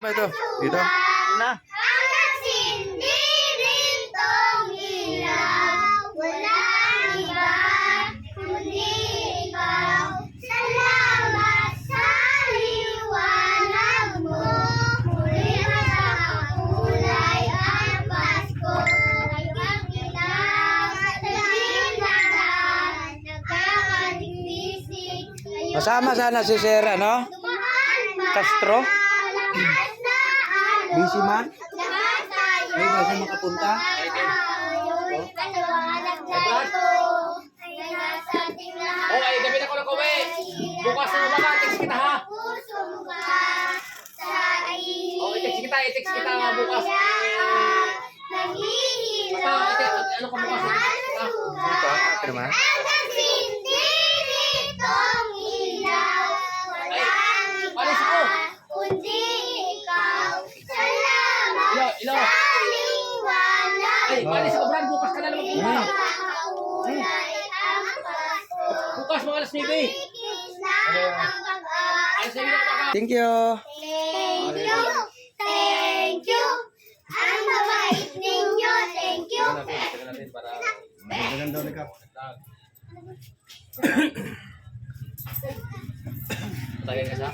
Ito, dito. Na. Hanggat hindi rin tong ilaw, walang iba kundi ikaw. Salamat sa liwanag mo, muli nakakulay ang Pasko. Ngayong ilaw sa dilahan, nagkakaliglisig. Masama sana si Sir, ano? Castro? Busy man? Ay, kasi makapunta? Okay, gabi na ko na kuwi. Bukas na umaga, text kita ha. I-text kita bukas. Ano ka bukas? Ito, ito naman. Palis ako. Kundi ikaw, salamat Ilo. sa liwanag. Ay, palis ako, Brad. Bukas ka na naman punta. Nakakulay ang Pasko. Bukas mga alas 9. Ikis na ang pag-asa. Alas 9 na umaga. Thank you. Thank you. Thank you. Ang babait ninyo. Thank you. Tingnan natin para... Ganun daw ni Kap. Tagay ka sa...